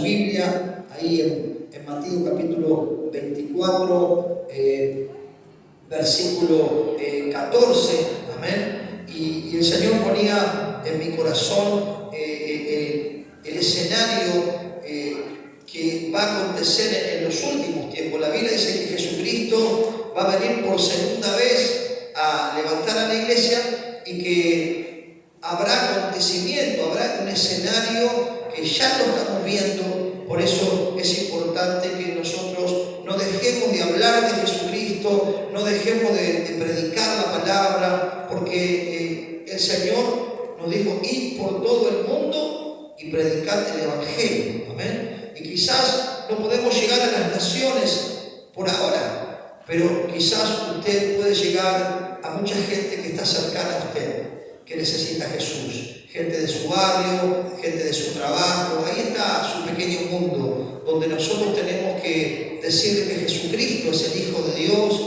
Biblia, ahí en Mateo capítulo 24, versículo 14, amén. Y el Señor ponía en mi corazón el escenario que va a acontecer en los últimos tiempos. La Biblia dice que Jesucristo va a venir por segunda vez a levantar a la iglesia y que habrá acontecimiento, habrá un escenario que ya lo estamos viendo. Por eso es importante que nosotros no dejemos de hablar de Jesucristo, no dejemos de predicar la palabra, porque el Señor nos dijo: id por todo el mundo y predicad el Evangelio. Amén. Y quizás no podemos llegar a las naciones por ahora, pero quizás usted puede llegar a mucha gente que está cercana a usted, que necesita a Jesús. Gente de su barrio, gente de su trabajo. Ahí está su pequeño mundo, donde nosotros tenemos que decirle que Jesucristo es el Hijo de Dios,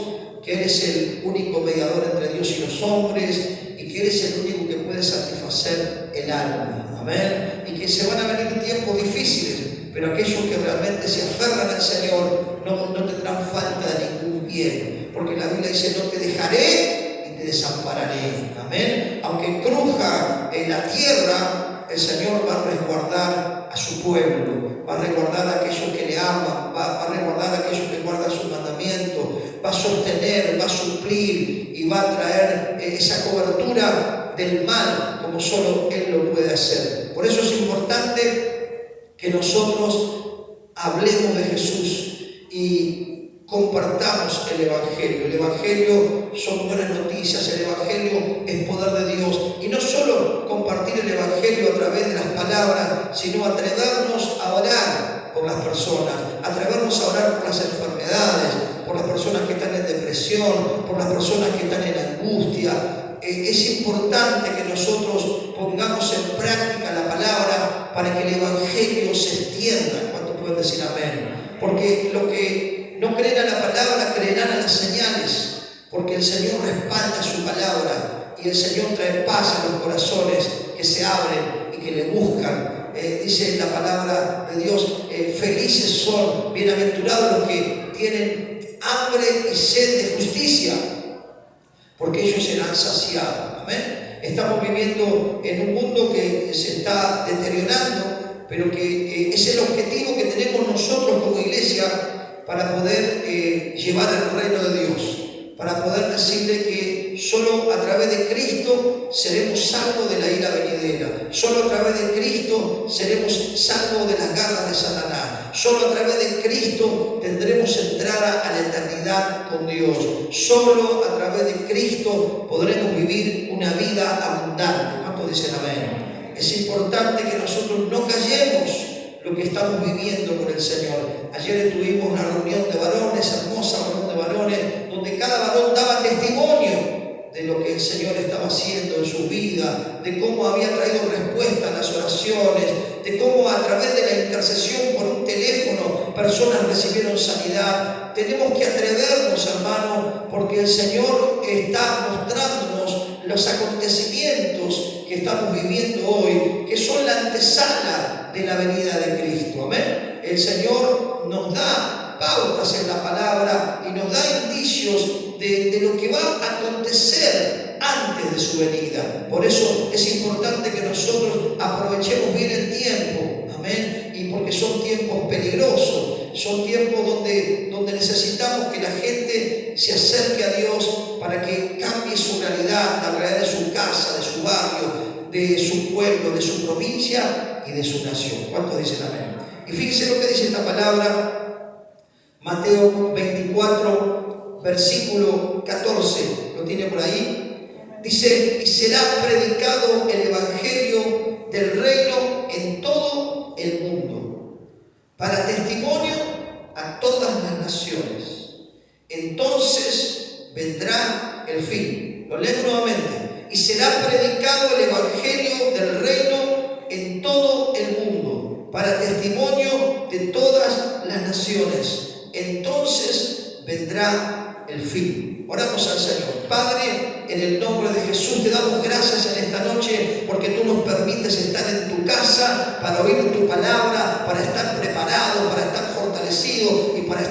que Él es el único mediador entre Dios y los hombres, y que Él es el único que puede satisfacer el alma. Amén. Y que se van a venir tiempos difíciles, pero aquellos que realmente se aferran al Señor no tendrán falta de ningún bien, porque la Biblia dice: no te dejaré y te desampararé. Amén. Aunque cruja en la tierra, el Señor va a resguardar a su pueblo, va a resguardar a aquellos que le aman, va a resguardar a aquellos que guardan sus mandamientos, va a sostener, va a suplir y va a traer esa cobertura del mal como solo Él lo puede hacer. Por eso es importante que nosotros hablemos de Jesús y compartamos el Evangelio. El Evangelio son buenas noticias, el Evangelio es poder de Dios. Y no solo compartir el Evangelio a través de las palabras, sino atrevernos a orar por las personas, atrevernos a orar por las enfermedades, por las personas que están en depresión, por las personas que están en angustia. Es importante que nosotros pongamos en práctica la palabra para que el Evangelio se extienda. ¿Cuántos pueden decir amén? Porque los que no creen a la palabra creerán a las señales, porque el Señor respalda su palabra y el Señor trae paz a los corazones que se abren y que le buscan. Dice la palabra de Dios: felices son, bienaventurados los que tienen hambre y sed de justicia, porque ellos serán saciados. Amén. Estamos viviendo en un mundo que se está deteriorando, pero que es el objetivo que tenemos nosotros como iglesia para poder llevar el reino de Dios, para poder decirle que solo a través de Cristo seremos salvos de la ira venidera, solo a través de Cristo seremos salvos de las garras de Satanás, solo a través de Cristo tendremos entrada a la eternidad con Dios, solo a través de Cristo podremos vivir una vida abundante. ¿Cuántos dicen amén? Es importante que nosotros no callemos lo que estamos viviendo con el Señor. Ayer tuvimos una reunión de varones, hermosa reunión de varones, donde cada varón daba testimonio de lo que el Señor estaba haciendo en su vida, de cómo había traído respuesta a las oraciones, de cómo a través de la intercesión por un teléfono personas recibieron sanidad. Tenemos que atrevernos, hermanos, porque el Señor está mostrándonos los acontecimientos que estamos viviendo hoy, que son la antesala de la venida de Cristo. Amén. El Señor nos da pautas en la palabra y nos da indicios de lo que va a acontecer antes de su venida. Por eso es importante que nosotros aprovechemos bien el tiempo. Amén. Y porque son tiempos peligrosos, son tiempos donde necesitamos que la gente se acerque a Dios para que cambie su realidad, la realidad de su casa, de su barrio, de su pueblo, de su provincia y de su nación. ¿Cuántos dicen amén? Y fíjense lo que dice esta palabra, Mateo 24, versículo 14, ¿lo tiene por ahí? Dice: y será predicado el Evangelio del reino en todo el mundo, para testimonio a todas las naciones. Entonces vendrá el fin. Lo leo nuevamente: y será predicado el Evangelio del reino en todo el mundo, para testimonio de todas las naciones. Entonces vendrá el fin. Oramos al Señor. Padre, en el nombre de Jesús te damos gracias en esta noche porque tú nos permites estar en tu casa para oír tu palabra, para estar preparados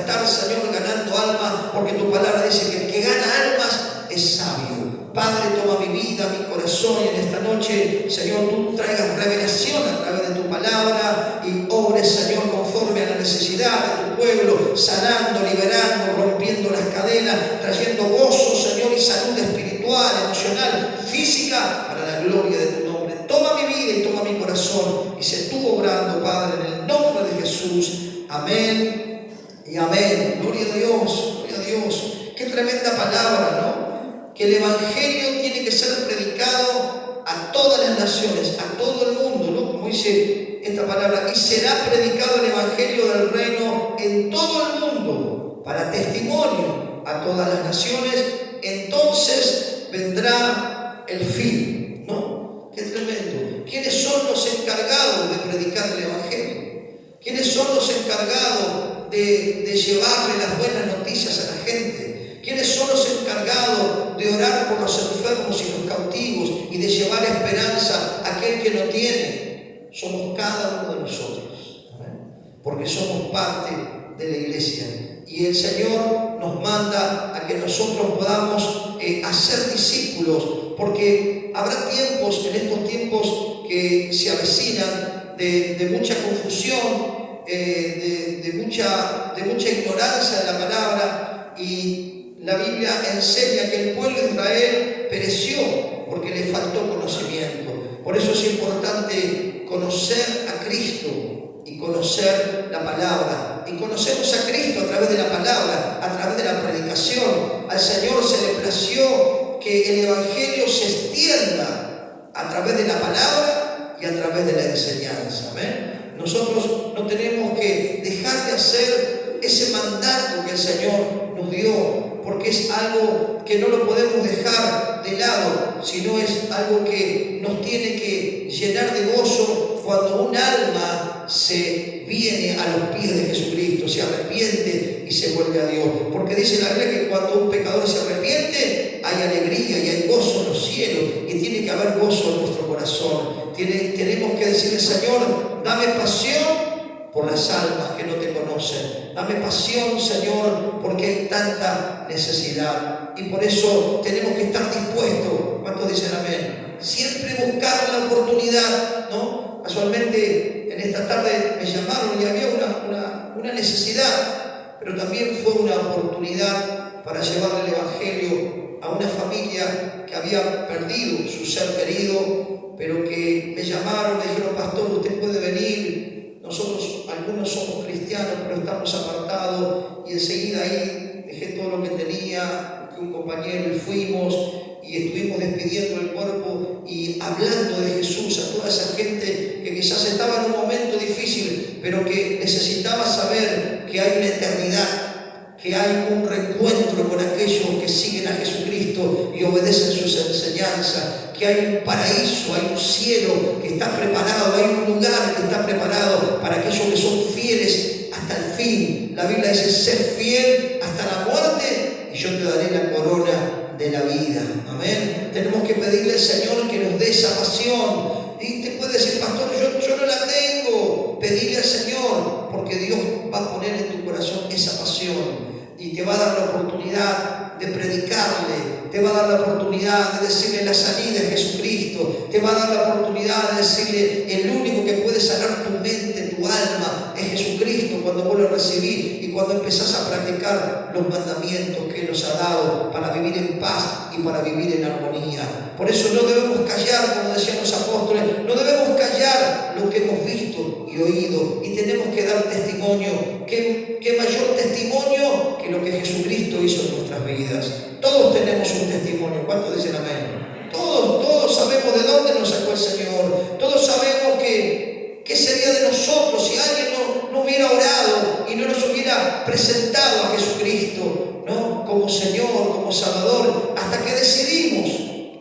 estar, Señor, ganando almas, porque tu palabra dice que el que gana almas es sabio. Padre, toma mi vida, mi corazón, y en esta noche, Señor, tú traigas revelación a través de tu palabra y obres, Señor, conforme a la necesidad de tu pueblo, sanando, liberando, rompiendo las cadenas, trayendo gozo, Señor, y salud espiritual, emocional, física, para la gloria de tu nombre. Toma mi vida y toma mi corazón, y sé tú obrando, Padre, en el nombre de Jesús. Amén y amén. Gloria a Dios, gloria a Dios. Qué tremenda palabra, ¿no? Que el Evangelio tiene que ser predicado a todas las naciones, a todo el mundo, ¿no? Como dice esta palabra, y será predicado el Evangelio del reino en todo el mundo, para testimonio a todas las naciones, entonces vendrá el fin, ¿no? Qué tremendo. ¿Quiénes son los encargados de predicar el Evangelio? ¿Quiénes son los encargados de llevarle las buenas noticias a la gente? ¿Quiénes son los encargados de orar por los enfermos y los cautivos y de llevar esperanza a aquel que no tiene? Somos cada uno de nosotros, ¿amén? Porque somos parte de la iglesia. Y el Señor nos manda a que nosotros podamos hacer discípulos, porque habrá tiempos, en estos tiempos que se avecinan, de mucha confusión, de mucha ignorancia de la palabra, y la Biblia enseña que el pueblo de Israel pereció porque le faltó conocimiento. Por eso es importante conocer a Cristo y conocer la palabra. Y conocemos a Cristo a través de la palabra, a través de la predicación. Al Señor se le plació que el Evangelio se extienda a través de la palabra y a través de la enseñanza. ¿Amén? Nosotros no tenemos que dejar de hacer ese mandato que el Señor nos dio, porque es algo que no lo podemos dejar de lado, sino es algo que nos tiene que llenar de gozo cuando un alma se viene a los pies de Jesucristo, se arrepiente y se vuelve a Dios. Porque dice la Biblia que cuando un pecador se arrepiente, hay alegría y hay gozo en los cielos, y tiene que haber gozo en nuestro corazón. Tenemos que decirle: Señor, dame pasión por las almas que no te conocen. Dame pasión, Señor, porque hay tanta necesidad. Y por eso tenemos que estar dispuestos. ¿Cuántos dicen amén? Siempre buscar la oportunidad, ¿no? Casualmente en esta tarde me llamaron y había una necesidad, pero también fue una oportunidad para llevarle el Evangelio a una familia que había perdido su ser querido, pero que me llamaron, me dijeron: pastor, usted puede venir. Nosotros algunos somos cristianos, pero estamos apartados. Y enseguida ahí dejé todo lo que tenía, busqué un compañero y fuimos, y estuvimos despidiendo el cuerpo y hablando de Jesús a toda esa gente que quizás estaba en un momento difícil, pero que necesitaba saber que hay una eternidad, que hay un reencuentro con aquellos que siguen a Jesucristo y obedecen sus enseñanzas, que hay un paraíso, hay un cielo que está preparado, hay un lugar que está preparado para aquellos que son fieles hasta el fin. La Biblia dice: sé fiel hasta la muerte y yo te daré la corona de la vida. Amén. Tenemos que pedirle al Señor que nos dé esa pasión. Y te puede decir: pastor, yo no la tengo. Pedirle al Señor, porque Dios va a poner en tu corazón esa pasión y te va a dar la oportunidad de predicarle, te va a dar la oportunidad de decirle la salida es Jesucristo, te va a dar la oportunidad de decirle: el único que puede sanar tu mente, tu alma, es Jesucristo, cuando vos lo recibís y cuando empezás a practicar los mandamientos que Él nos ha dado para vivir en paz y para vivir en armonía. Por eso no debemos callar, como decían los apóstoles, no debemos callar lo que hemos visto y oído, y tenemos que dar testimonio. ¿Qué mayor testimonio que lo que Jesucristo hizo en nuestras vidas? Todos tenemos un testimonio. ¿Cuántos dicen amén? Todos sabemos de dónde nos sacó el Señor. Todos sabemos qué sería de nosotros si alguien no hubiera orado y no nos hubiera presentado a Jesucristo, ¿no? Como Señor, como Salvador, hasta que decidimos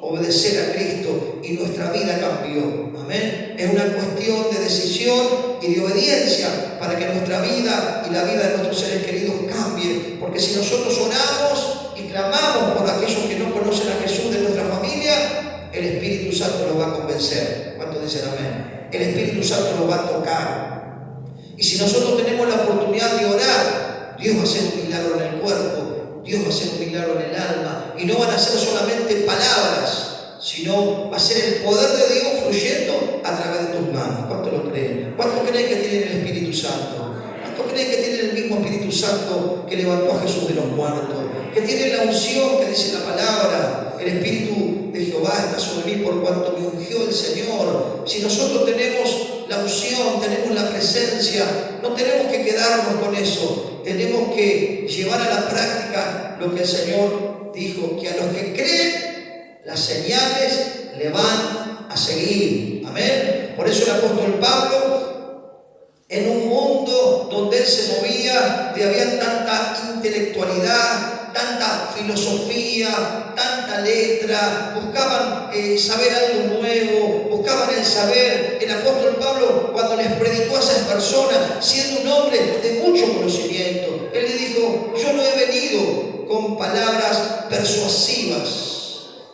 obedecer a Cristo y nuestra vida cambió. Amén. Es una cuestión de decisión y de obediencia para que nuestra vida y la vida de nuestros seres queridos cambie. Porque si nosotros oramos y clamamos por aquellos que no conocen a Jesús de nuestra familia, el Espíritu Santo los va a convencer. ¿Cuántos dicen amén? El Espíritu Santo los va a tocar. Y si nosotros tenemos la oportunidad de orar, Dios va a hacer un milagro en el cuerpo, Dios va a hacer un milagro en el alma, y no van a ser solamente palabras, sino va a ser el poder de Dios fluyendo a través de tus manos. ¿Cuántos lo creen? ¿Cuántos creen que tienen el Espíritu Santo? ¿Cuántos creen que tienen el mismo Espíritu Santo que levantó a Jesús de los muertos? Que tienen la unción que dice la palabra. El Espíritu de Jehová está sobre mí por cuanto me ungió el Señor. Si nosotros tenemos la unción, tenemos la presencia, no tenemos que quedarnos con eso. Tenemos que llevar a la práctica lo que el Señor dijo, que a los que creen, las señales le van a seguir. Amén. Por eso el apóstol Pablo, en un mundo donde él se movía, de había tanta intelectualidad, tanta filosofía, tanta letra, buscaban saber algo nuevo, buscaban el saber. El apóstol Pablo, cuando les predicó a esas personas, siendo un hombre de mucho conocimiento, él le dijo: yo no he venido con palabras persuasivas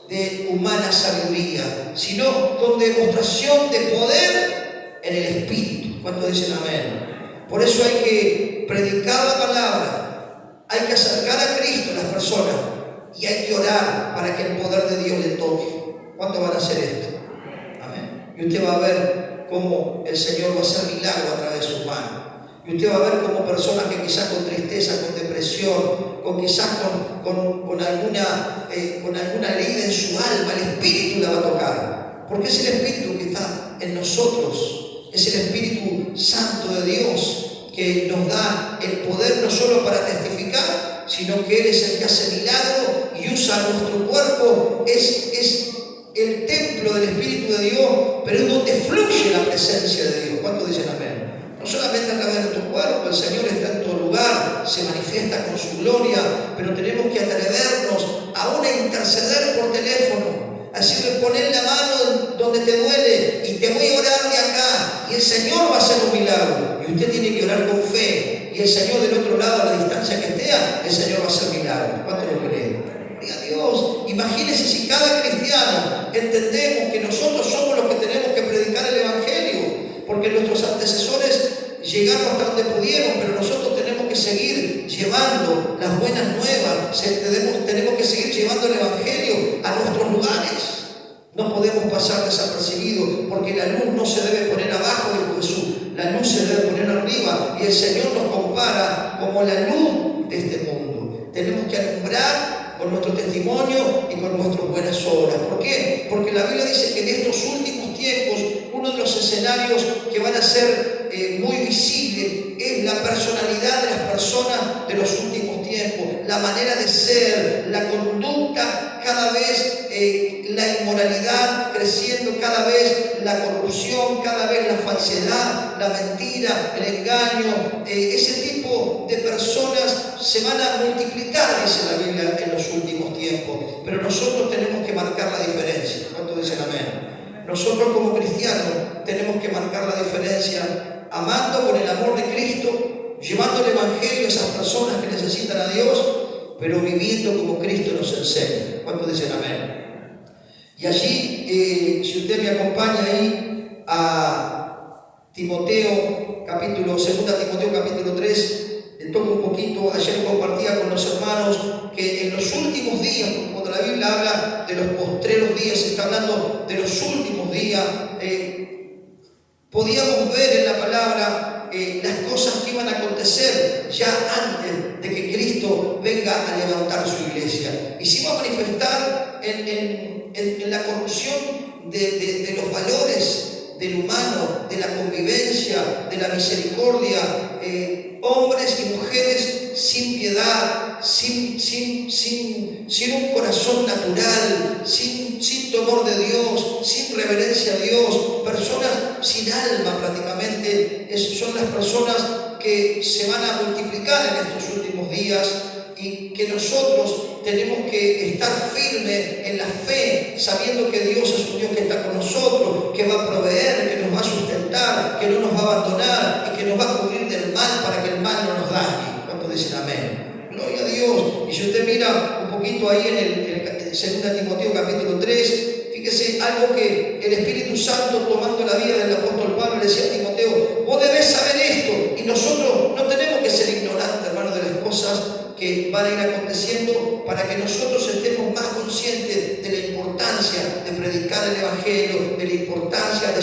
de humana sabiduría, sino con demostración de poder en el Espíritu. ¿Cuántos dicen amén? Por eso hay que predicar la palabra, hay que acercar a Cristo a las personas y hay que orar para que el poder de Dios le toque. ¿Cuántos van a hacer esto? Amén. Y usted va a ver cómo el Señor va a hacer milagro a través de sus manos. Y usted va a ver como personas que quizás con tristeza, con depresión, o quizás con alguna herida en su alma, el Espíritu la va a tocar. Porque es el Espíritu que está en nosotros. Es el Espíritu Santo de Dios que nos da el poder no solo para testificar, sino que Él es el que hace milagro y usa nuestro cuerpo. Es el templo del Espíritu de Dios, pero es donde fluye la presencia de Dios. ¿Cuántos dicen amén? No solamente a través de tu cuerpo, el Señor está en todo lugar, se manifiesta con su gloria, pero tenemos que atrevernos aún a interceder por teléfono, a decirle: poner la mano donde te duele y te voy a orar de acá, y el Señor va a hacer un milagro. Y usted tiene que orar con fe, y el Señor del otro lado, a la distancia que esté, el Señor va a hacer milagro. ¿Cuánto lo creen? Diga Dios, imagínense si cada cristiano entendemos que nosotros somos los que tenemos que predicar el Evangelio. Porque nuestros antecesores llegaron hasta donde pudieron, pero nosotros tenemos que seguir llevando las buenas nuevas, tenemos que seguir llevando el Evangelio a nuestros lugares. No podemos pasar desapercibidos, porque la luz no se debe poner abajo de Jesús, la luz se debe poner arriba, y el Señor nos compara como la luz de este mundo. Tenemos que alumbrar con nuestro testimonio y con nuestras buenas obras. ¿Por qué? Porque la Biblia dice que en estos últimos tiempos, uno de los escenarios que van a ser muy visibles es la personalidad de las personas de los últimos tiempos, la manera de ser, la conducta, cada vez la inmoralidad creciendo, cada vez la corrupción, cada vez la falsedad, la mentira, el engaño. Ese tipo de personas se van a multiplicar, dice la Biblia, en los últimos tiempos. Pero nosotros tenemos que marcar la diferencia. ¿Cuántos dicen amén? Nosotros como cristianos tenemos que marcar la diferencia, amando con el amor de Cristo, llevando el Evangelio a esas personas que necesitan a Dios, pero viviendo como Cristo nos enseña. ¿Cuántos dicen amén? Y allí, si usted me acompaña ahí a Timoteo, 2 Timoteo capítulo 3, le toco un poquito. Ayer compartía con los hermanos que en los últimos días, cuando la Biblia habla de los postreros días, se está hablando de los últimos días. Podíamos ver en la palabra las cosas que iban a acontecer ya antes de que Cristo venga a levantar su iglesia. Y se iba a manifestar en la corrupción de los valores del humano, de la convivencia, de la misericordia, hombres y mujeres sin piedad, sin un corazón natural, sin temor de Dios, sin reverencia a Dios, personas sin alma prácticamente. Son las personas que se van a multiplicar en estos últimos días, y que nosotros tenemos que estar firmes en la fe, sabiendo que Dios es un Dios que está con nosotros, que va a proveer, que nos va a sustentar, que no nos va a abandonar y que nos va a cubrir del mal para que el mal no nos dañe. ¿Cuántos dicen amén? Gloria a Dios. Y si usted mira un poquito ahí en el 2 Timoteo capítulo 3, fíjese algo que el Espíritu Santo, tomando la vida del apóstol Pablo, le decía a Timoteo: vos debés saber esto, y nosotros no tenemos que ser ignorantes, hermanos, de las cosas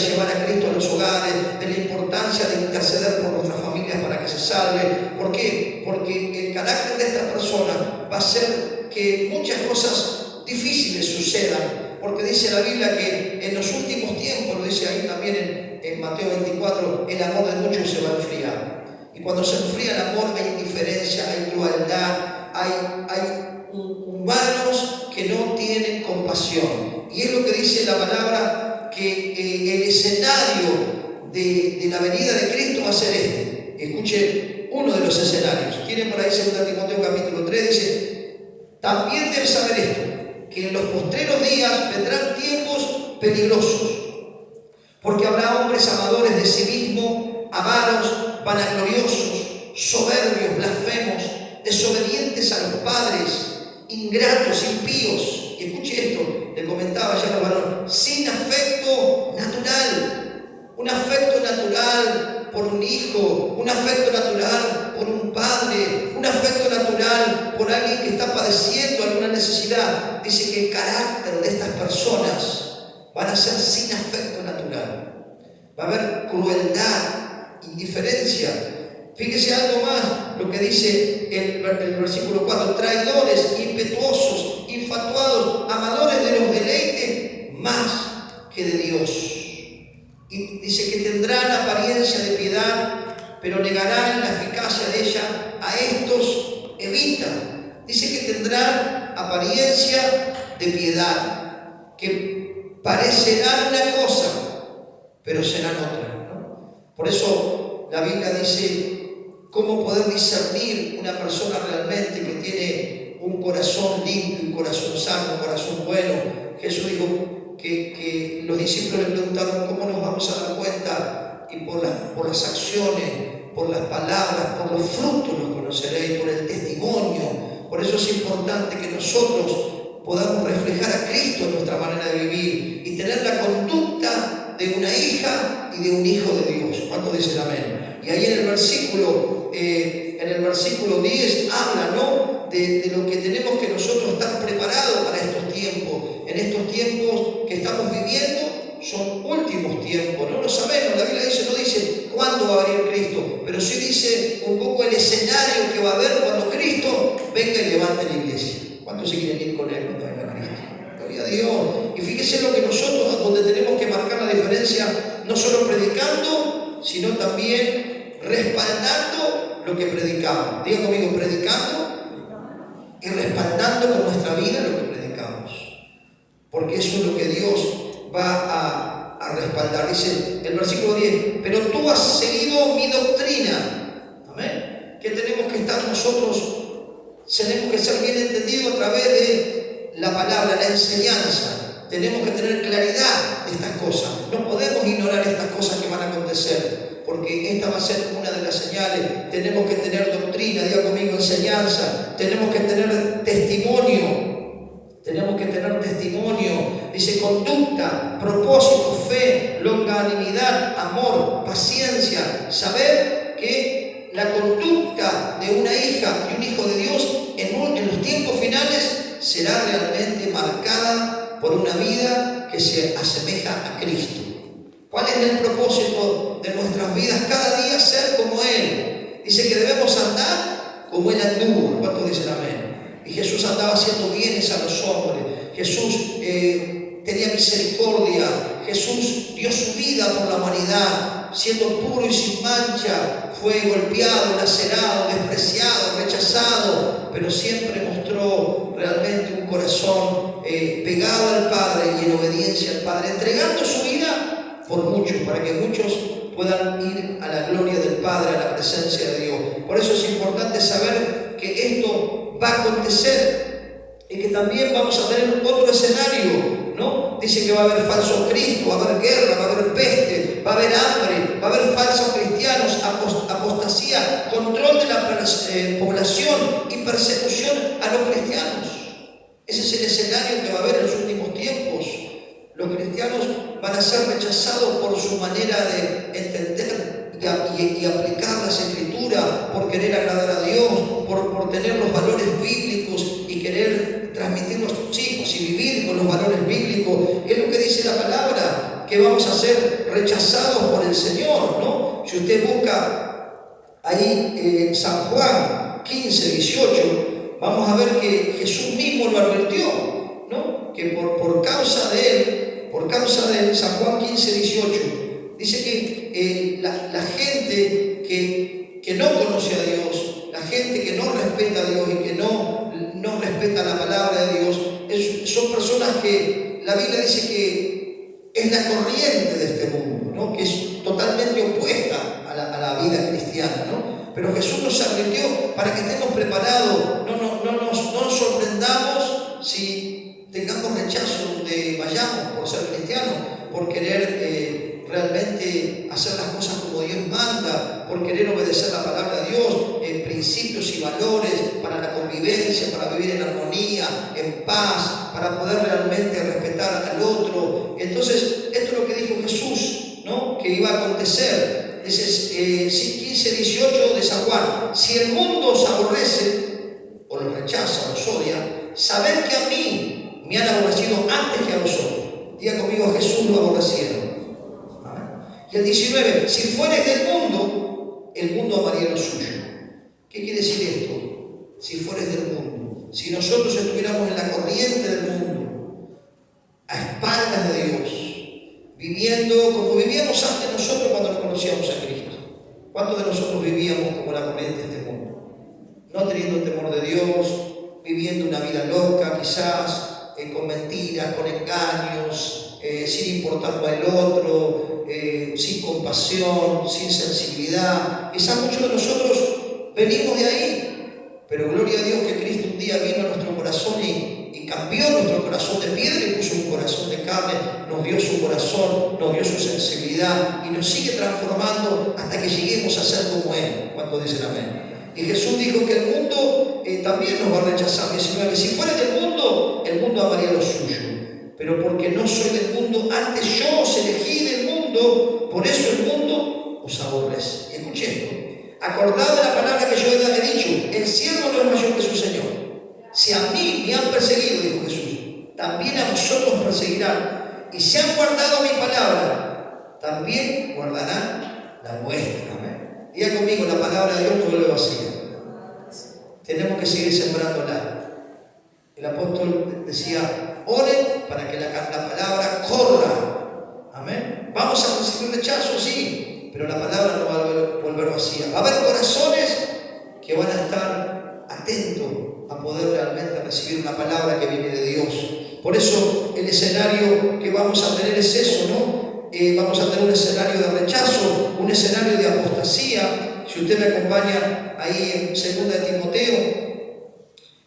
llevar a Cristo a los hogares, de la importancia de interceder por nuestras familias para que se salve. ¿Por qué? Porque el carácter de esta persona va a hacer que muchas cosas difíciles sucedan, porque dice la Biblia que en los últimos tiempos, lo dice ahí también en Mateo 24, el amor de muchos se va a enfriar. Y cuando se enfría el amor hay indiferencia, hay crueldad, hay humanos que no tienen compasión. Y es lo que dice la palabra, que el escenario de la venida de Cristo va a ser este. Escuche uno de los escenarios. Tiene por ahí 2 Timoteo capítulo 3, dice: también debes saber esto, que en los postreros días vendrán tiempos peligrosos, porque habrá hombres amadores de sí mismos, avaros, vanagloriosos, soberbios, blasfemos, desobedientes a los padres, ingratos, impíos. Y escuche esto, le comentaba ya al varón, sin afecto natural, un afecto natural por un hijo, un afecto natural por un padre, un afecto natural por alguien que está padeciendo alguna necesidad. Dice que el carácter de estas personas van a ser sin afecto natural. Va a haber crueldad, indiferencia. Fíjese algo más, lo que dice el versículo 4: traidores, impetuosos, infatuados, amadores de los deleites más que de Dios. Y dice que tendrán apariencia de piedad, pero negarán la eficacia de ella. A estos evita. Dice que tendrán apariencia de piedad, que parecerán una cosa, pero serán otra, ¿no? Por eso la Biblia dice cómo poder discernir una persona realmente que tiene un corazón limpio, un corazón sano, un corazón bueno. Jesús dijo que los discípulos le preguntaron cómo nos vamos a dar cuenta, y por las acciones, por las palabras, por los frutos los conoceréis, por el testimonio. Por eso es importante que nosotros podamos reflejar a Cristo en nuestra manera de vivir y tener la conducta de una hija y de un hijo de Dios. ¿Cuántos dicen amén? Y ahí en el versículo 10 habla, ¿no?, de lo que tenemos que nosotros estar preparados para estos tiempos. En estos tiempos que estamos viviendo son últimos tiempos, no lo sabemos. La Biblia no dice cuándo va a venir Cristo, pero sí dice un poco el escenario que va a haber cuando Cristo venga y levante la iglesia. ¿Cuántos se quieren ir con él cuando venga Cristo? Gloria a Dios. Y fíjese lo que nosotros, donde tenemos que marcar la diferencia, no solo predicando, sino también respaldando lo que predicamos. Diga conmigo, predicando y respaldando con nuestra vida lo que predicamos, porque eso es lo que Dios va a respaldar. Dice el versículo 10: pero tú has seguido mi doctrina. Amén. Que tenemos que estar nosotros, tenemos que ser bien entendidos a través de la palabra, la enseñanza. Tenemos que tener claridad de estas cosas. No podemos ignorar estas cosas que van a acontecer, porque esta va a ser una de las señales. Tenemos que tener doctrina, diga conmigo, enseñanza. Tenemos que tener testimonio. Tenemos que tener testimonio. Dice conducta, propósito, fe, longanimidad, amor, paciencia. Saber que la conducta de una hija y un hijo de Dios en los tiempos finales será realmente marcada por una vida que se asemeja a Cristo. ¿Cuál es el propósito de nuestras vidas? Cada día ser como Él. Dice que debemos andar como Él anduvo. ¿Cuántos dicen amén? Y Jesús andaba haciendo bienes a los hombres. Jesús tenía misericordia. Jesús dio su vida por la humanidad, siendo puro y sin mancha. Fue golpeado, lacerado, despreciado, rechazado, pero siempre mostró realmente un corazón pegado al Padre y en obediencia al Padre, entregando su vida por muchos, para que muchos puedan ir a la gloria del Padre, a la presencia de Dios. Por eso es importante saber que esto va a acontecer y que también vamos a tener otro escenario, ¿no? Dice que va a haber falsos cristos, va a haber guerra, va a haber peste, va a haber hambre, va a haber falsos cristianos, apostasía, control de la población y persecución a los cristianos. Ese es el escenario que va a haber en los últimos tiempos. Los cristianos van a ser rechazados por su manera de entender y aplicar las escrituras, por querer agradar a Dios, por tener los valores bíblicos y querer transmitirlos a sus hijos y vivir con los valores bíblicos. Es lo que dice la palabra, que vamos a ser rechazados por el Señor, ¿no? Si usted busca ahí San Juan 15, 18, vamos a ver que Jesús mismo lo advirtió, ¿no? Que por causa de él, San Juan 15, 18, dice que la gente que no conoce a Dios, la gente que no respeta a Dios y que no respeta la palabra de Dios, son personas que la Biblia dice que es la corriente de este mundo, ¿no? Que es totalmente opuesta a la vida cristiana, ¿no? Pero Jesús nos advirtió para que estemos preparados, no nos sorprendamos si tengamos rechazo donde vayamos por ser cristianos, por querer realmente hacer las cosas como Dios manda, por querer obedecer la palabra de Dios, principios y valores para la convivencia, para vivir en armonía, en paz, para poder realmente respetar al otro. Entonces, esto es lo que dijo Jesús, ¿no? Que iba a acontecer. Ese es 15, 18 de San Juan. Si el mundo os aborrece, o los rechaza, o los odia, sabed que a mí me han aborrecido antes que a vosotros. Diga conmigo, a Jesús lo aborrecieron. Y el 19, si fueres del mundo, el mundo amaría lo suyo. ¿Qué quiere decir esto? Si fueres del mundo, si nosotros estuviéramos en la corriente del mundo, a espaldas de Dios, viviendo como vivíamos antes nosotros cuando nos conocíamos a Cristo. ¿Cuántos de nosotros vivíamos como la corriente de este mundo? No teniendo el temor de Dios, viviendo una vida loca quizás, con mentiras, con engaños, sin importarnos al otro, sin compasión, sin sensibilidad. Quizás muchos de nosotros venimos de ahí, pero gloria a Dios que Cristo un día vino a nuestro corazón y cambió nuestro corazón de piedra y puso un corazón de carne, nos dio su corazón, nos dio su sensibilidad y nos sigue transformando hasta que lleguemos a ser como Él. ¿Cuántos dicen amén? Y Jesús dijo que el mundo también nos va a rechazar. 19, si fuera del mundo, el mundo amaría lo suyo. Pero porque no soy del mundo, antes yo os elegí del mundo, por eso el mundo os aborrece. Y escuche esto. Acordad de la palabra que yo he dicho, el siervo no es mayor que su Señor. Si a mí me han perseguido, dijo Jesús, también a vosotros perseguirán. Y si han guardado mi palabra, también guardarán la vuestra. Amén. Diga conmigo, la palabra de Dios no vuelve vacía. Tenemos que seguir sembrándola. El apóstol decía, oren para que la palabra corra. Amén. Vamos a recibir rechazo, sí, pero la palabra no va a volver vacía. Va a haber corazones que van a estar atentos a poder realmente recibir una palabra que viene de Dios. Por eso el escenario que vamos a tener es eso, ¿no? Vamos a tener un escenario de rechazo, un escenario de apostasía. Si usted me acompaña ahí en 2 de Timoteo,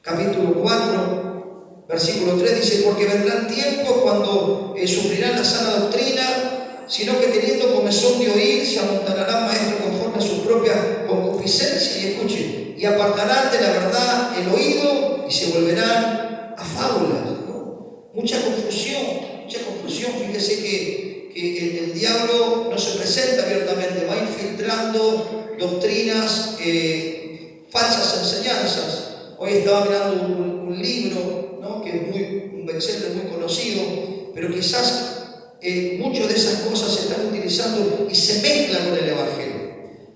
capítulo 4, versículo 3, dice, porque vendrán tiempos cuando sufrirán la sana doctrina, sino que teniendo comezón de oír, se amontonarán maestros conforme a su propia concupiscencia, y escuchen, y apartarán de la verdad el oído y se volverán a fábulas, ¿no? Mucha confusión. Fíjese que el diablo no se presenta abiertamente, va infiltrando doctrinas, falsas enseñanzas. Hoy estaba mirando un libro, ¿no? Que es un bestseller muy conocido, pero quizás muchas de esas cosas se están utilizando y se mezclan con el Evangelio.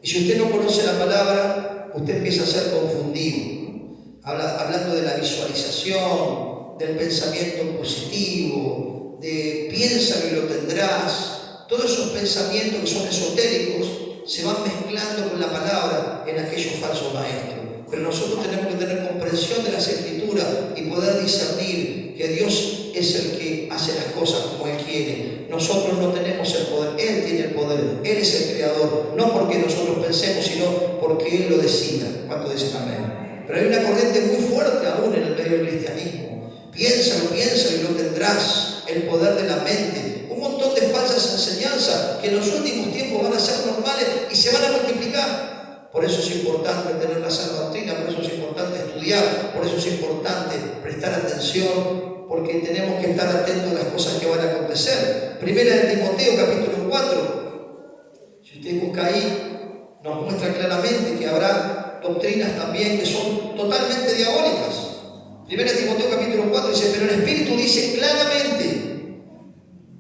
Y si usted no conoce la palabra, usted empieza a ser confundido, ¿no? Hablando de la visualización, del pensamiento positivo, de piensa que lo tendrás. Todos esos pensamientos que son esotéricos se van mezclando con la palabra en aquellos falsos maestros. Pero nosotros tenemos que tener comprensión de las Escrituras y poder discernir que Dios es el que hace las cosas como Él quiere. Nosotros no tenemos el poder, Él tiene el poder, Él es el creador, no porque nosotros pensemos, sino porque Él lo decida. ¿Cuánto dicen amén? Pero hay una corriente muy fuerte aún en el medio del cristianismo. Piénsalo y lo tendrás, el poder de la mente. Un montón de falsas enseñanzas que en los últimos tiempos van a ser normales y se van a multiplicar. Por eso es importante tener la sana doctrina, por eso es importante estudiar, por eso es importante prestar atención, porque tenemos que estar atentos a las cosas que van a acontecer. Primera de Timoteo, capítulo 4. Si usted busca ahí, nos muestra claramente que habrá doctrinas también que son totalmente diabólicas. Primera de Timoteo, capítulo 4 dice, pero el Espíritu dice claramente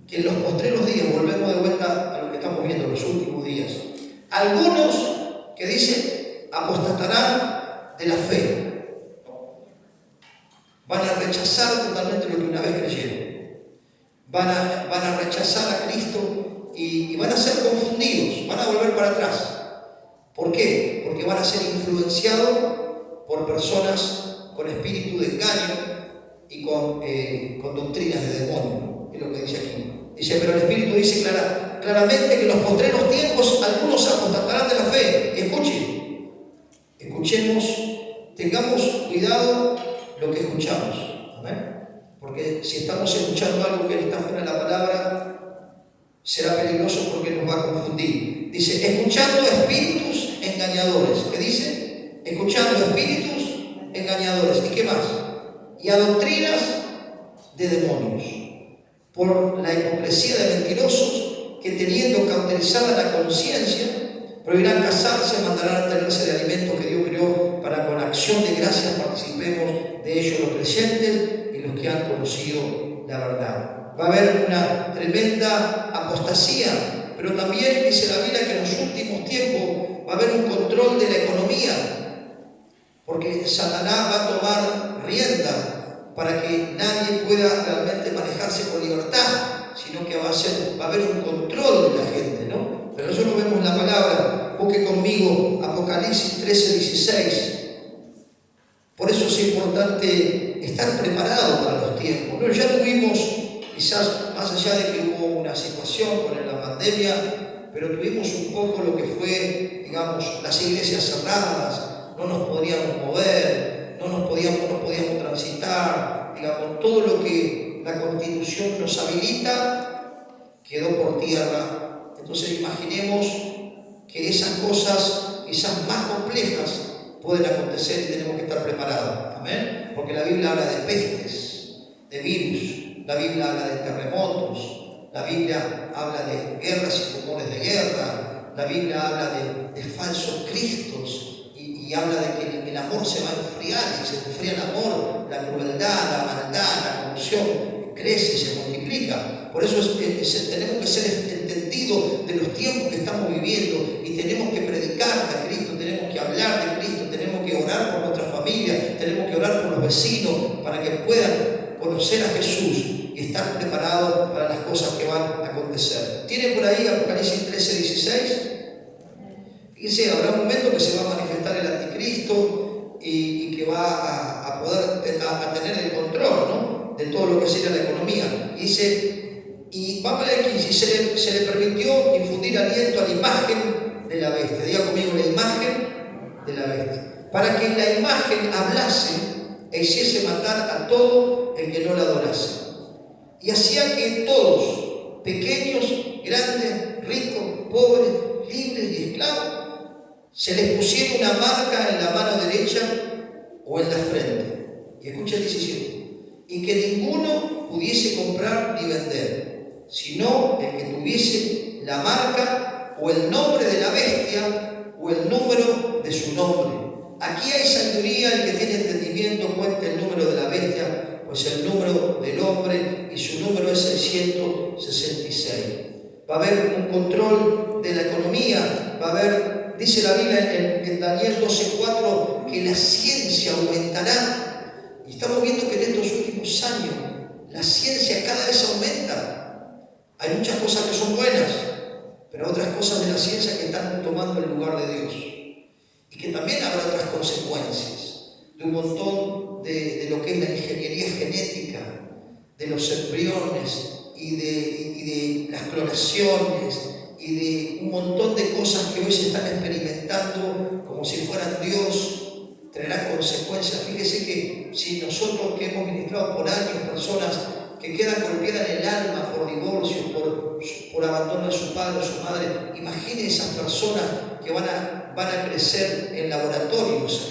que que en los postreros días, volvemos de vuelta a lo que estamos viendo en los últimos días, algunos que dicen apostatarán de la fe, van a rechazar totalmente lo que una vez creyeron, van a rechazar a Cristo y van a ser confundidos, van a volver para atrás. ¿Por qué? Porque van a ser influenciados por personas con espíritu de engaño y con doctrinas de demonio, es lo que dice aquí. Dice, pero el Espíritu dice claramente que en los postreros tiempos algunos apostatarán de la fe. Escuchemos, tengamos cuidado lo que escuchamos. ¿Amén? Porque si estamos escuchando algo que está fuera de la palabra, será peligroso porque nos va a confundir. Dice, escuchando espíritus engañadores. ¿Qué dice? Escuchando espíritus engañadores. ¿Y qué más? Y a doctrinas de demonios, por la hipocresía de mentirosos que teniendo cauterizada la conciencia, prohibirán casarse, mandarán a tenerse de alimentos que Dios creó para con acción de gracias participemos de ellos los creyentes y los que han conocido la verdad. Va a haber una tremenda apostasía, pero también dice la Biblia que en los últimos tiempos va a haber un control de la economía, porque Satanás va a tomar rienda para que nadie pueda realmente manejarse con libertad, sino que va a haber un control de la gente, ¿no? Pero eso lo vemos en la palabra. Busque conmigo Apocalipsis 13:16. Por eso es importante estar preparado para los tiempos, ¿no? Ya tuvimos, quizás más allá de que hubo una situación con la pandemia, pero tuvimos un poco lo que fue, digamos, las iglesias cerradas, no nos podíamos mover, no nos podíamos transitar, digamos, todo lo que la Constitución nos habilita quedó por tierra. Entonces imaginemos que esas cosas, quizás más complejas, pueden acontecer y tenemos que estar preparados. Amén. Porque la Biblia habla de pestes, de virus, la Biblia habla de terremotos, la Biblia habla de guerras y rumores de guerra, la Biblia habla de falsos cristos y habla de que el amor se va a enfriar. Si se enfría el amor, la crueldad, la maldad, la corrupción crece y se multiplica. Por eso tenemos que ser entendidos de los tiempos que estamos viviendo y tenemos que predicar de Cristo, tenemos que hablar de Cristo, tenemos que orar por nuestra familia, tenemos que orar por los vecinos para que puedan conocer a Jesús y estar preparados para las cosas que van a acontecer. ¿Tiene por ahí Apocalipsis 13:16? Fíjense, habrá un momento que se va a manifestar el anticristo y que va a poder tener el control, ¿no?, de todo lo que sería la economía. Y dice, y vamos a ver aquí, si se le permitió infundir aliento a la imagen de la bestia. Diga conmigo, la imagen de la bestia. Para que la imagen hablase e hiciese matar a todo el que no la adorase. Y hacía que todos, pequeños, grandes, ricos, pobres, libres y esclavos, se les pusiera una marca en la mano derecha o en la frente. Y escucha el 17. Y que ninguno pudiese comprar ni vender, sino el que tuviese la marca o el nombre de la bestia o el número de su nombre. Aquí hay sabiduría, el que tiene entendimiento cuenta el número de la bestia, pues el número del hombre y su número es 666. Va a haber un control de la economía, va a haber, dice la Biblia en Daniel 12:4, que la ciencia aumentará. Y estamos viendo que en estos últimos años la ciencia cada vez aumenta. Hay muchas cosas que son buenas, pero otras cosas de la ciencia que están tomando el lugar de Dios. Y que también habrá otras consecuencias de un montón de lo que es la ingeniería genética, de los embriones y de las clonaciones y de un montón de cosas que hoy se están experimentando como si fueran Dios. Traerá consecuencias. Fíjese que si nosotros que hemos ministrado por años personas que quedan golpeadas en el alma por divorcio, por abandono de su padre o su madre, imagine esas personas que van a crecer en laboratorios,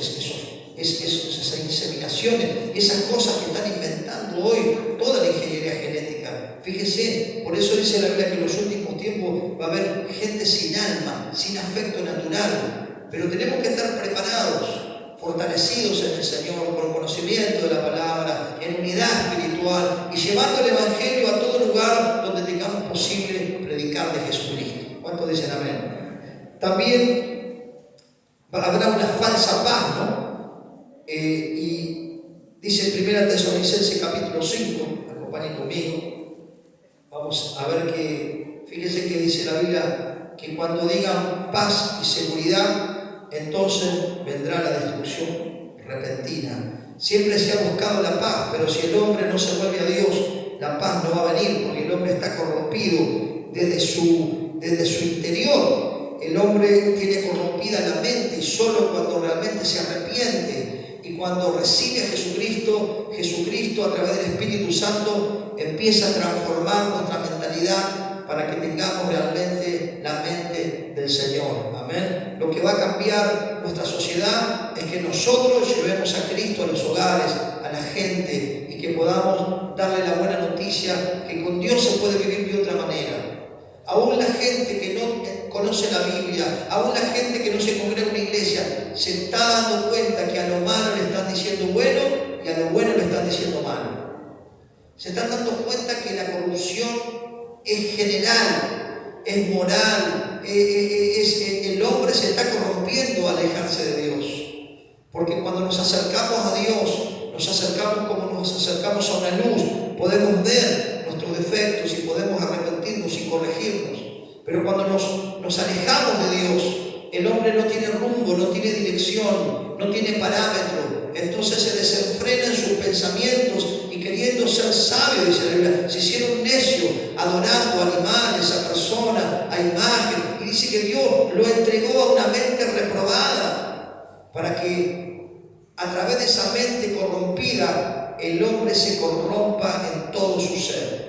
esas inseminaciones, esas cosas que están inventando hoy toda la ingeniería genética. Fíjese, por eso dice la Biblia que en los últimos tiempos va a haber gente sin alma, sin afecto natural, pero tenemos que estar preparados, fortalecidos en el Señor, con conocimiento de la palabra, en unidad espiritual y llevando el Evangelio a todo lugar donde tengamos ¿Cuántos dicen amén? También habrá una falsa paz, ¿no? Y dice 1 Tesalonicenses capítulo 5, acompañen conmigo. Vamos a ver que, fíjense que dice la Biblia, que cuando digan paz y seguridad, entonces vendrá la destrucción repentina. Siempre se ha buscado la paz, pero si el hombre no se vuelve a Dios, la paz no va a venir, porque el hombre está corrompido desde su interior. El hombre tiene corrompida la mente y solo cuando realmente se arrepiente y cuando recibe a Jesucristo, Jesucristo a través del Espíritu Santo empieza a transformar nuestra mentalidad para que tengamos realmente la mente del Señor. Amén. Lo que va a cambiar nuestra sociedad es que nosotros llevemos a Cristo a los hogares, a la gente, y que podamos darle la buena noticia que con Dios se puede vivir de otra manera. Aún la gente que no conoce la Biblia, aún la gente que no se congrega en una iglesia, se está dando cuenta que a lo malo le están diciendo bueno y a lo bueno le están diciendo malo. Se están dando cuenta que la corrupción es general, es moral, el hombre se está corrompiendo al alejarse de Dios. Porque cuando nos acercamos a Dios, nos acercamos como nos acercamos a una luz, podemos ver nuestros defectos y podemos arrepentirnos y corregirnos. Pero cuando nos alejamos de Dios, el hombre no tiene rumbo, no tiene dirección, no tiene parámetro. Entonces se desenfrena en sus pensamientos y queriendo ser sabio, dice la Biblia, se hicieron necios adorando a animales, a personas, a imágenes. Y dice que Dios lo entregó a una mente reprobada para que a través de esa mente corrompida el hombre se corrompa en todo su ser.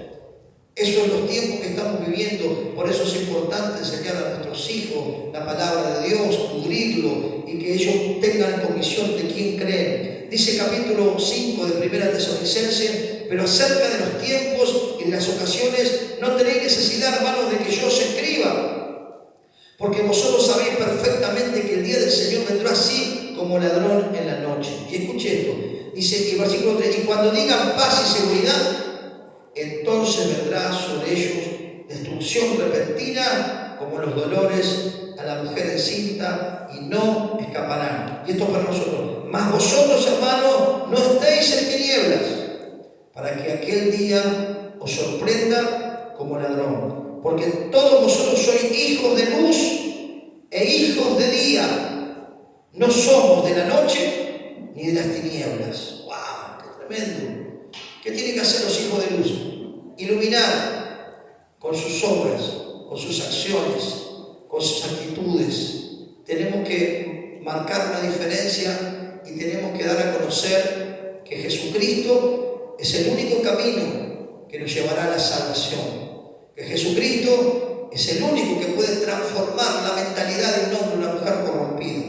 Eso es los tiempos que estamos viviendo. Por eso es importante enseñar a nuestros hijos la palabra de Dios, cubrirlo y que ellos tengan comisión de quién creen. Dice capítulo 5 de 1 Tesalonicenses: pero acerca de los tiempos y de las ocasiones no tenéis necesidad, hermanos, de que yo os escriba, porque vosotros sabéis perfectamente que el día del Señor vendrá así como ladrón en la noche. Y escuche esto, dice el versículo 3: y cuando digan paz y seguridad, entonces vendrá sobre ellos destrucción repentina como los dolores a la mujer encinta, y no escaparán. Y esto para nosotros: mas vosotros, hermanos, no estéis en tinieblas, para que aquel día os sorprenda como ladrón. Porque todos vosotros sois hijos de luz e hijos de día. No somos de la noche ni de las tinieblas. ¡Wow! ¡Qué tremendo! ¿Qué tienen que hacer los hijos de luz? Iluminar con sus obras, con sus acciones, con sus actitudes. Tenemos que marcar una diferencia y tenemos que dar a conocer que Jesucristo es el único camino que nos llevará a la salvación. Que Jesucristo es el único que puede transformar la mentalidad de un hombre o una mujer corrompido.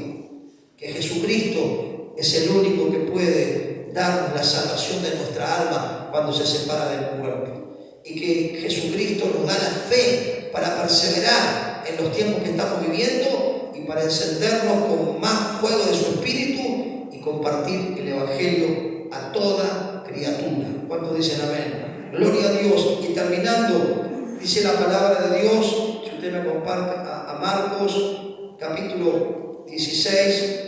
Que Jesucristo es el único que puede darnos la salvación de nuestra alma cuando se separa del cuerpo. Y que Jesucristo nos da la fe para perseverar en los tiempos que estamos viviendo y para encendernos con más fuego de su Espíritu y compartir el Evangelio a toda criatura. ¿Cuántos dicen amén? Gloria a Dios. Y terminando, dice la palabra de Dios, si usted me comparte a Marcos capítulo 16,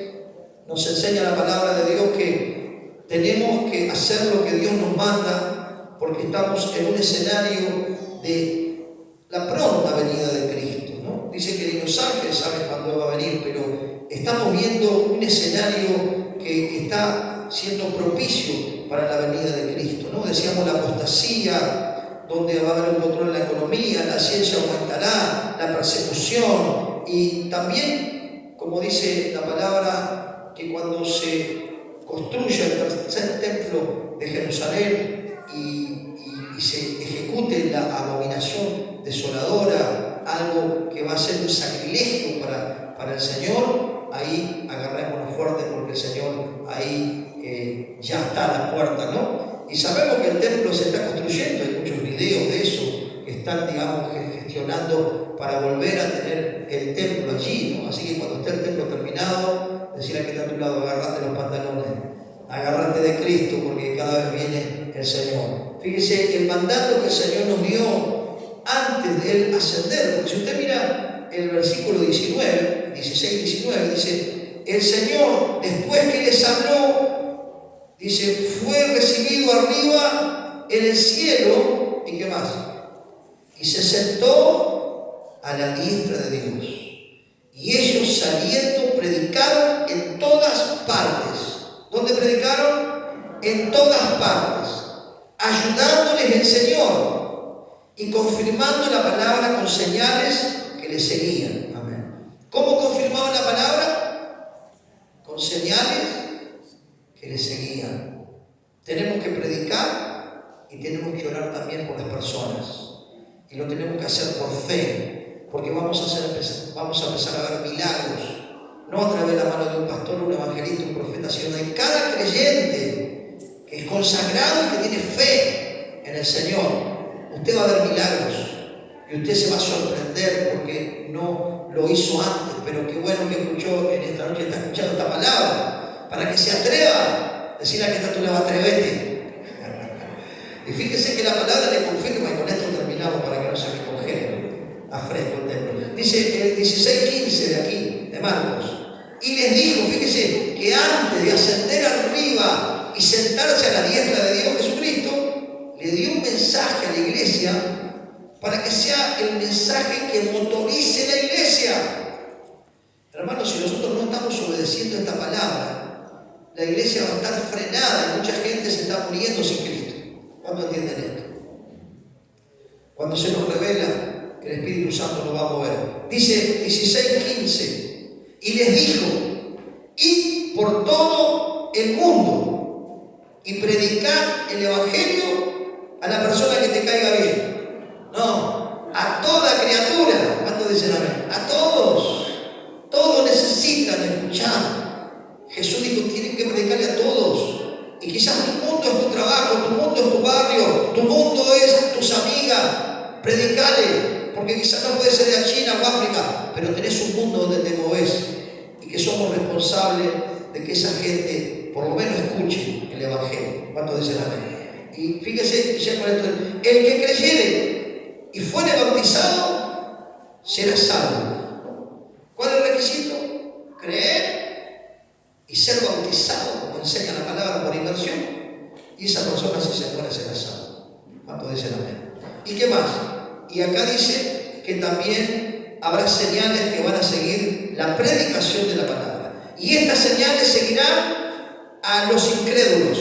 nos enseña la palabra de Dios que tenemos que hacer lo que Dios nos manda, porque estamos en un escenario de la pronta venida de Cristo, ¿no? Dice que ni los ángeles saben cuándo va a venir, pero estamos viendo un escenario que está siendo propicio para la venida de Cristo, ¿no? Decíamos la apostasía, donde va a haber un control en la economía, la ciencia aumentará, la persecución, y también, como dice la palabra, que cuando se construya el tercer templo de Jerusalén y se ejecute la abominación desoladora, algo que va a ser un sacrilegio para el Señor, ahí agarrémonos fuerte, porque el Señor ahí ya está a la puerta, ¿no? Y sabemos que el templo se está construyendo, hay muchos videos de eso que están, digamos, gestionando para volver a tener el templo allí, ¿no? Así que cuando esté el templo terminado, decir al que está a tu lado: agárrate los pantalones, agárrate de Cristo, porque cada vez viene el Señor. Fíjese, el mandato que el Señor nos dio antes de él ascender. Porque si usted mira el versículo 19, 16, 19, dice, el Señor, después que les habló, dice, fue recibido arriba en el cielo, ¿y qué más? Y se sentó a la diestra de Dios. Y ellos saliendo predicaron en todas partes. ¿Dónde predicaron? En todas partes, ayudándoles el Señor y confirmando la palabra con señales que les seguían. Amén. ¿Cómo confirmaban la palabra? Con señales que les seguían. Tenemos que predicar y tenemos que orar también por las personas. Y lo tenemos que hacer por fe, porque vamos a empezar a ver milagros. No a través de la mano de un pastor, un evangelista, un profeta, sino de cada creyente que es consagrado y que tiene fe en el Señor. Usted va a ver milagros y usted se va a sorprender porque no lo hizo antes, pero qué bueno que escuchó en esta noche, está escuchando esta palabra, para que se atreva. Decirle a que está a tu lado, atrévete. Y fíjese que la palabra le confirma, y con esto terminamos para que no se me congele a fresco el templo. Dice el 16:15 de aquí, de Marcos. Y les dijo, fíjese, que antes de ascender arriba y sentarse a la diestra de Dios Jesucristo, le dio un mensaje a la iglesia para que sea el mensaje que motorice la iglesia. Hermanos, si nosotros no estamos obedeciendo esta palabra, la iglesia va a estar frenada y mucha gente se está muriendo sin Cristo. ¿Cuándo entienden esto? Cuando se nos revela, el Espíritu Santo nos va a mover. Dice 16:15. Y les dijo, id por todo el mundo y predicad el Evangelio a la persona que te caiga bien. No, a toda criatura. ¿Cuántos dicen amén? A todos. Todos necesitan escuchar. Jesús dijo, tienen que predicarle a todos. Y quizás tu mundo es tu trabajo, tu mundo es tu barrio, tu mundo es tus amigas. Predicale, porque quizás no puede ser de China o África, pero tenés un mundo donde te movés y que somos responsables de que esa gente por lo menos escuche el Evangelio. ¿Cuántos dicen amén? Y fíjese, ya con esto, el que creyere y fuere bautizado será salvo. ¿Cuál es el requisito? Creer y ser bautizado, como enseña la palabra, por inmersión, y esa persona, si se muere, será salvo. ¿Cuántos dicen amén? ¿Y qué más? Y acá dice que también habrá señales que van a seguir la predicación de la palabra. Y estas señales seguirán a los incrédulos,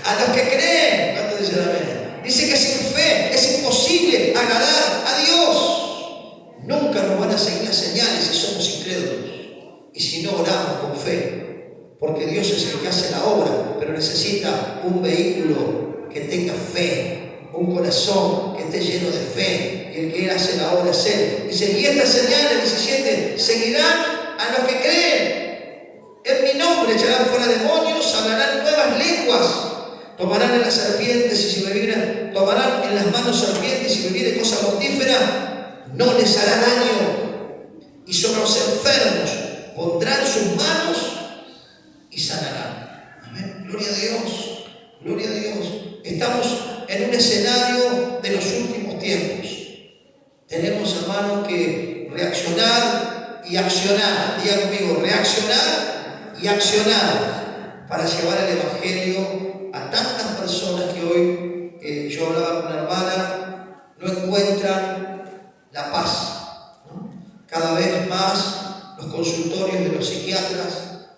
a los que creen. ¿Cuántos dicen amén? Dice que sin fe es imposible agradar a Dios. Nunca nos van a seguir las señales si somos incrédulos. Y si no oramos con fe, porque Dios es el que hace la obra, pero necesita un vehículo que tenga fe, un corazón que esté lleno de fe, y el que Él hace la obra es Él. Dice, y estas señales, 17, seguirán a los que creen. En mi nombre echarán fuera demonios, hablarán nuevas lenguas, tomarán en las serpientes y si bebieren, tomarán en las manos serpientes y si bebieren cosa mortífera, no les hará daño. Y sobre los enfermos pondrán sus manos y sanarán. Amén. Gloria a Dios. Gloria a Dios. Estamos en un escenario de los últimos tiempos. Tenemos, hermano, que reaccionar y accionar. Diga conmigo, reaccionar y accionar para llevar el Evangelio a tantas personas que hoy, yo hablaba con una hermana, no encuentran la paz, ¿no? Cada vez más los consultorios de los psiquiatras,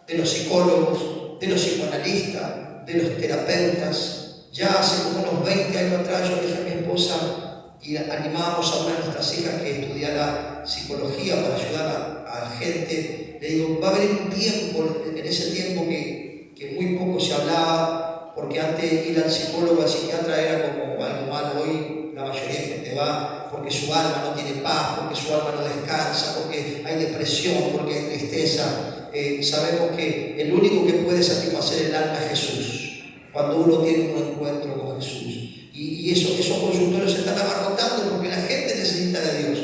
de los psicólogos, de los psicoanalistas, de los terapeutas. Ya hace como unos 20 años atrás yo dije a mi esposa y animábamos a una de nuestras hijas que estudiara psicología para ayudar a la gente. Le digo, va a haber un tiempo, en ese tiempo que muy poco se hablaba, porque antes ir al psicólogo, al psiquiatra era como algo malo. Hoy la mayoría de gente va porque su alma no tiene paz, porque su alma no descansa, porque hay depresión, porque hay tristeza. Sabemos que el único que puede satisfacer el alma es Jesús, cuando uno tiene un encuentro con Jesús. Y esos consultorios se están abarrotando porque la gente necesita de Dios.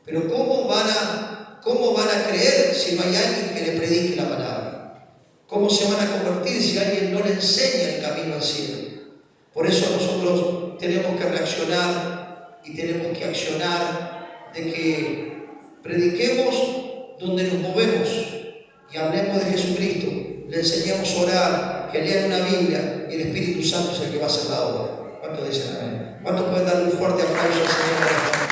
Pero ¿cómo van a creer si no hay alguien que le predique la palabra? ¿Cómo se van a convertir si alguien no le enseña el camino al cielo? Por eso nosotros tenemos que reaccionar y tenemos que accionar, de que prediquemos donde nos movemos y hablemos de Jesucristo, le enseñemos a orar, que lean una Biblia y el Espíritu Santo es el que va a hacer la obra. ¿Cuántos dicen amén? ¿Cuántos pueden darle un fuerte aplauso al Señor?